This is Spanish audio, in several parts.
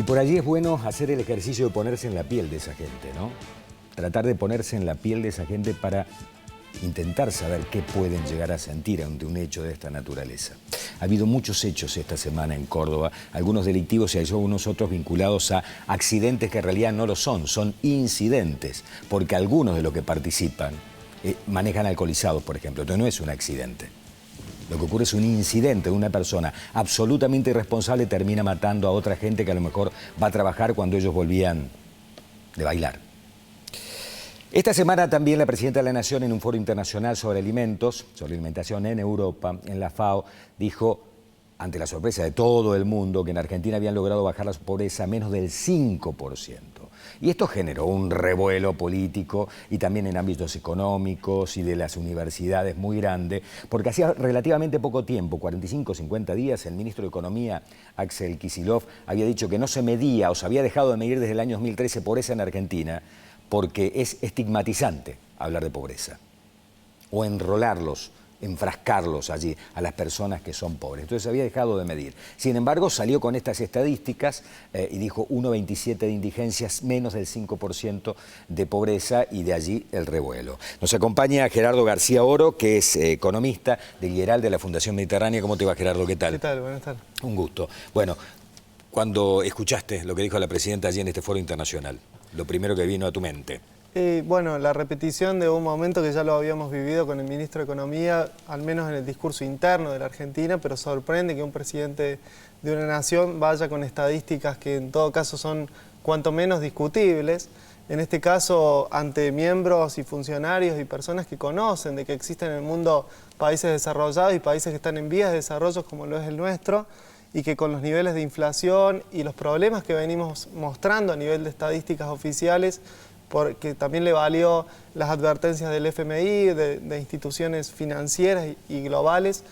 Y por allí es bueno hacer el ejercicio de ponerse en la piel de esa gente, ¿no? Tratar de ponerse en la piel de esa gente para intentar saber qué pueden llegar a sentir ante un hecho de esta naturaleza. Ha habido muchos hechos esta semana en Córdoba, algunos delictivos y algunos otros vinculados a accidentes que en realidad no lo son incidentes, porque algunos de los que participan manejan alcoholizados, por ejemplo. Entonces no es un accidente. Lo que ocurre es un incidente de una persona absolutamente irresponsable termina matando a otra gente que a lo mejor va a trabajar cuando ellos volvían de bailar. Esta semana también la Presidenta de la Nación en un foro internacional sobre alimentos, sobre alimentación en Europa, en la FAO, dijo, ante la sorpresa de todo el mundo, que en Argentina habían logrado bajar la pobreza a menos del 5%. Y esto generó un revuelo político y también en ámbitos económicos y de las universidades muy grande, porque hacía relativamente poco tiempo, 45 o 50 días, el ministro de Economía, Axel Kicillof, había dicho que no se medía o se había dejado de medir desde el año 2013 pobreza en Argentina, porque es estigmatizante hablar de pobreza o enrolarlos, enfrascarlos allí a las personas que son pobres. Entonces se había dejado de medir. Sin embargo, salió con estas estadísticas y dijo 1,27 de indigencias, menos del 5% de pobreza y de allí el revuelo. Nos acompaña Gerardo García Oro, que es economista del IERAL de la Fundación Mediterránea. ¿Cómo te va, Gerardo? ¿Qué tal? ¿Qué tal? Buenas tardes. Un gusto. Bueno, cuando escuchaste lo que dijo la Presidenta allí en este foro internacional, lo primero que vino a tu mente. Bueno, la repetición de un momento que ya lo habíamos vivido con el ministro de Economía, al menos en el discurso interno de la Argentina, pero sorprende que un presidente de una nación vaya con estadísticas que en todo caso son cuanto menos discutibles, en este caso ante miembros y funcionarios y personas que conocen de que existen en el mundo países desarrollados y países que están en vías de desarrollo como lo es el nuestro, y que con los niveles de inflación y los problemas que venimos mostrando a nivel de estadísticas oficiales, porque también le valió las advertencias del FMI, de instituciones financieras y globales.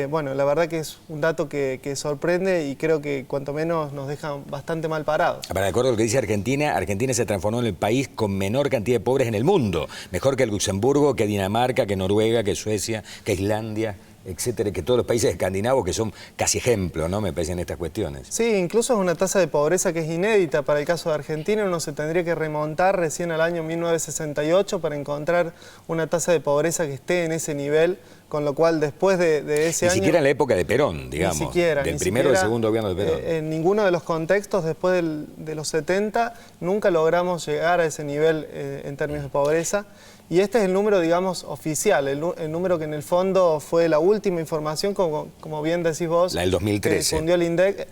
Bueno, la verdad que es un dato que sorprende y creo que cuanto menos nos deja bastante mal parados. Para de acuerdo a lo que dice Argentina, Argentina se transformó en el país con menor cantidad de pobres en el mundo. Mejor que Luxemburgo, que Dinamarca, que Noruega, que Suecia, que Islandia, etcétera, que todos los países escandinavos que son casi ejemplo, ¿no? Me parecen estas cuestiones. Sí, incluso es una tasa de pobreza que es inédita para el caso de Argentina. Uno se tendría que remontar recién al año 1968 para encontrar una tasa de pobreza que esté en ese nivel, con lo cual después de ese año... Ni siquiera en la época de Perón, digamos. Ni siquiera. Del primero o del segundo gobierno de Perón. En ninguno de los contextos, después de los 70, nunca logramos llegar a ese nivel en términos de pobreza. Y este es el número, digamos, oficial, el número que en el fondo fue la última información, como bien decís vos. La del 2013. Que difundió el INDEC,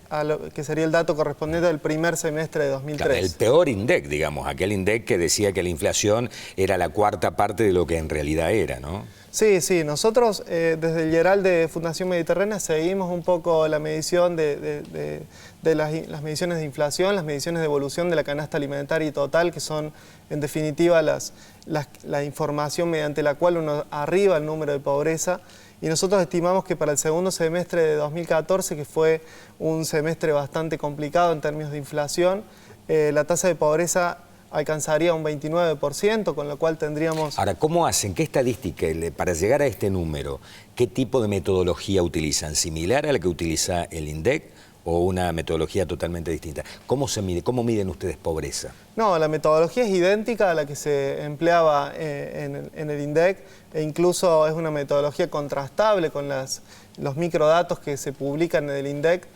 que sería el dato correspondiente al primer semestre de 2013. Claro, el peor INDEC, digamos, aquel INDEC que decía que la inflación era la cuarta parte de lo que en realidad era, ¿no? Sí, sí, nosotros desde el IERAL de Fundación Mediterránea seguimos un poco la medición de las mediciones de inflación, las mediciones de evolución de la canasta alimentaria y total, que son en definitiva la información mediante la cual uno arriba el número de pobreza. Y nosotros estimamos que para el segundo semestre de 2014, que fue un semestre bastante complicado en términos de inflación, la tasa de pobreza alcanzaría un 29%, con lo cual tendríamos... Ahora, ¿cómo hacen? ¿Qué estadística para llegar a este número? ¿Qué tipo de metodología utilizan? ¿Similar a la que utiliza el INDEC o una metodología totalmente distinta? ¿Cómo se mide? ¿Cómo miden ustedes pobreza? No, la metodología es idéntica a la que se empleaba en el INDEC e incluso es una metodología contrastable con los microdatos que se publican en el INDEC.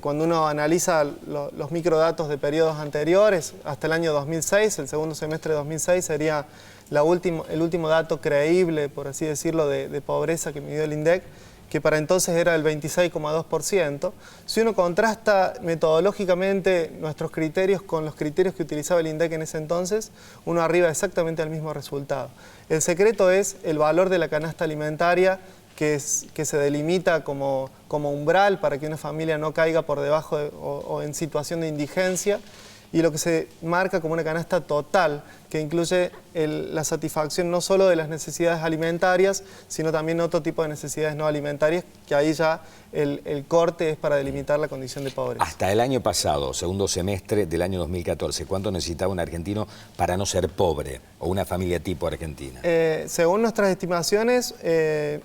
Cuando uno analiza los microdatos de periodos anteriores, hasta el año 2006, el segundo semestre de 2006 sería el último dato creíble, por así decirlo, de pobreza que midió el INDEC, que para entonces era el 26,2%. Si uno contrasta metodológicamente nuestros criterios con los criterios que utilizaba el INDEC en ese entonces, uno arriba exactamente al mismo resultado. El secreto es el valor de la canasta alimentaria, que se delimita como umbral para que una familia no caiga por debajo o en situación de indigencia, y lo que se marca como una canasta total, que incluye la satisfacción no solo de las necesidades alimentarias, sino también otro tipo de necesidades no alimentarias, que ahí ya el corte es para delimitar la condición de pobreza. Hasta el año pasado, segundo semestre del año 2014, ¿cuánto necesitaba un argentino para no ser pobre o una familia tipo argentina? Según nuestras estimaciones,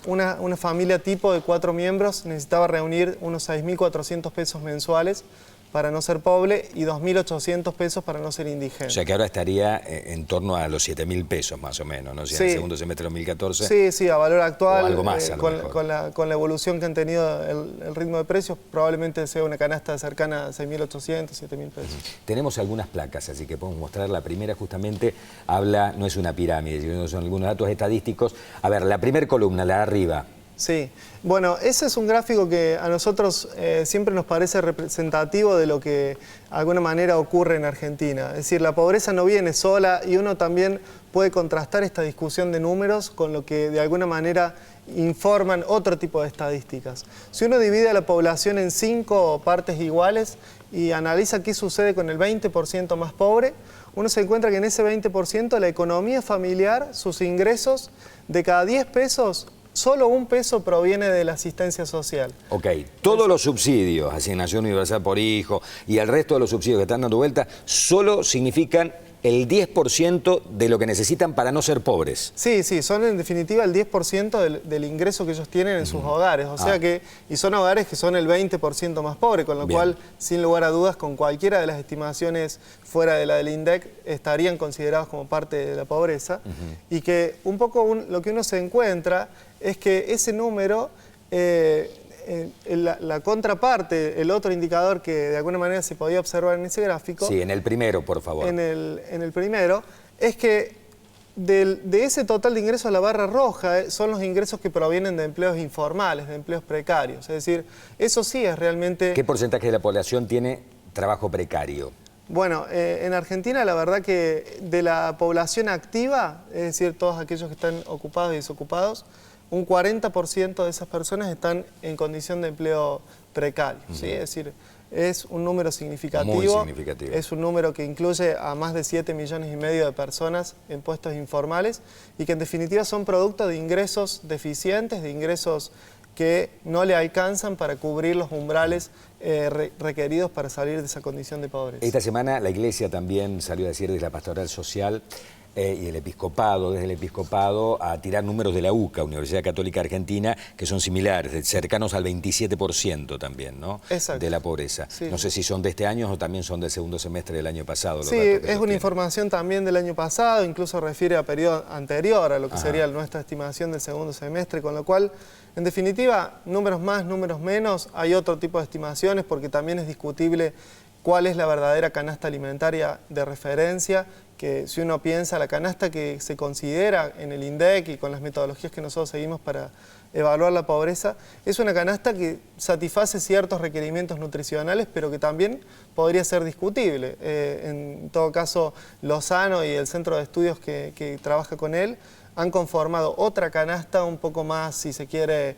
una familia tipo de 4 miembros necesitaba reunir unos 6.400 pesos mensuales para no ser pobre y 2.800 pesos para no ser indigente. O sea que ahora estaría en torno a los 7.000 pesos más o menos, ¿no? O sea, en el segundo semestre de 2014. Sí, sí, a valor actual, o algo más, con la evolución que han tenido el ritmo de precios, probablemente sea una canasta cercana a 6.800, 7.000 pesos. Tenemos algunas placas, así que podemos mostrar. La primera justamente habla, no es una pirámide, sino son algunos datos estadísticos. A ver, la primera columna, la de arriba. Sí, bueno, ese es un gráfico que a nosotros siempre nos parece representativo de lo que de alguna manera ocurre en Argentina. Es decir, la pobreza no viene sola y uno también puede contrastar esta discusión de números con lo que de alguna manera informan otro tipo de estadísticas. Si uno divide a la población en 5 partes iguales y analiza qué sucede con el 20% más pobre, uno se encuentra que en ese 20% la economía familiar, sus ingresos, de cada 10 pesos, solo 1 peso proviene de la asistencia social. Ok, todos los subsidios, asignación universal por hijo y el resto de los subsidios que están dando vuelta, solo significan el 10% de lo que necesitan para no ser pobres. Sí, sí, son en definitiva el 10% del ingreso que ellos tienen en sus hogares. O sea que, y son hogares que son el 20% más pobres, con lo cual, sin lugar a dudas, con cualquiera de las estimaciones fuera de la del INDEC, estarían considerados como parte de la pobreza. Y que un poco lo que uno se encuentra es que ese número, la contraparte, el otro indicador que de alguna manera se podía observar en ese gráfico... Sí, en el primero, por favor. En el primero, es que de ese total de ingresos, la barra roja son los ingresos que provienen de empleos informales, de empleos precarios. Es decir, eso sí es realmente... ¿Qué porcentaje de la población tiene trabajo precario? Bueno, en Argentina la verdad que de la población activa, es decir, todos aquellos que están ocupados y desocupados, un 40% de esas personas están en condición de empleo precario. ¿Sí? Es decir, es un número significativo. Muy significativo. Es un número que incluye a más de 7,5 millones de personas en puestos informales y que en definitiva son producto de ingresos deficientes, de ingresos que no le alcanzan para cubrir los umbrales requeridos para salir de esa condición de pobreza. Esta semana la Iglesia también salió a decir desde la Pastoral Social y el Episcopado, desde el Episcopado, a tirar números de la UCA, Universidad Católica Argentina, que son similares, cercanos al 27% también, ¿no? Exacto. De la pobreza. Sí. No sé si son de este año o también son del segundo semestre del año pasado. Sí, es una información también del año pasado, incluso refiere a periodo anterior a lo que sería nuestra estimación del segundo semestre, con lo cual, en definitiva, números más, números menos, hay otro tipo de estimaciones porque también es discutible cuál es la verdadera canasta alimentaria de referencia, que si uno piensa la canasta que se considera en el INDEC y con las metodologías que nosotros seguimos para evaluar la pobreza, es una canasta que satisface ciertos requerimientos nutricionales, pero que también podría ser discutible. En todo caso, Lozano y el centro de estudios que trabaja con él han conformado otra canasta un poco más, si se quiere,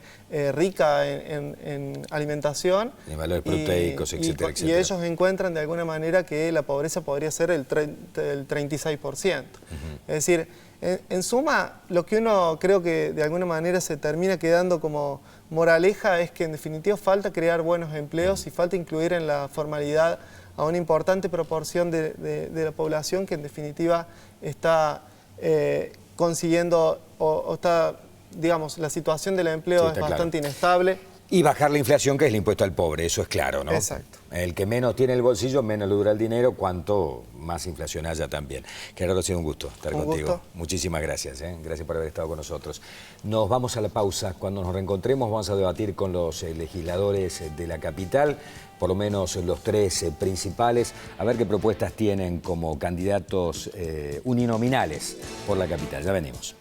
rica en alimentación. En valores proteicos, etcétera, etcétera. Y ellos encuentran de alguna manera que la pobreza podría ser el 36%. Es decir, en suma, lo que uno creo que de alguna manera se termina quedando como moraleja es que en definitiva falta crear buenos empleos y falta incluir en la formalidad a una importante proporción de la población que en definitiva está... consiguiendo o está, digamos, la situación del empleo es bastante inestable. Y bajar la inflación, que es el impuesto al pobre, eso es claro, ¿no? Exacto. El que menos tiene el bolsillo, menos le dura el dinero, cuanto más inflación haya también. Gerardo, ha sido un gusto estar contigo. Muchísimas gracias, gracias por haber estado con nosotros. Nos vamos a la pausa. Cuando nos reencontremos vamos a debatir con los legisladores de la capital, por lo menos los 3 principales, a ver qué propuestas tienen como candidatos uninominales por la capital. Ya venimos.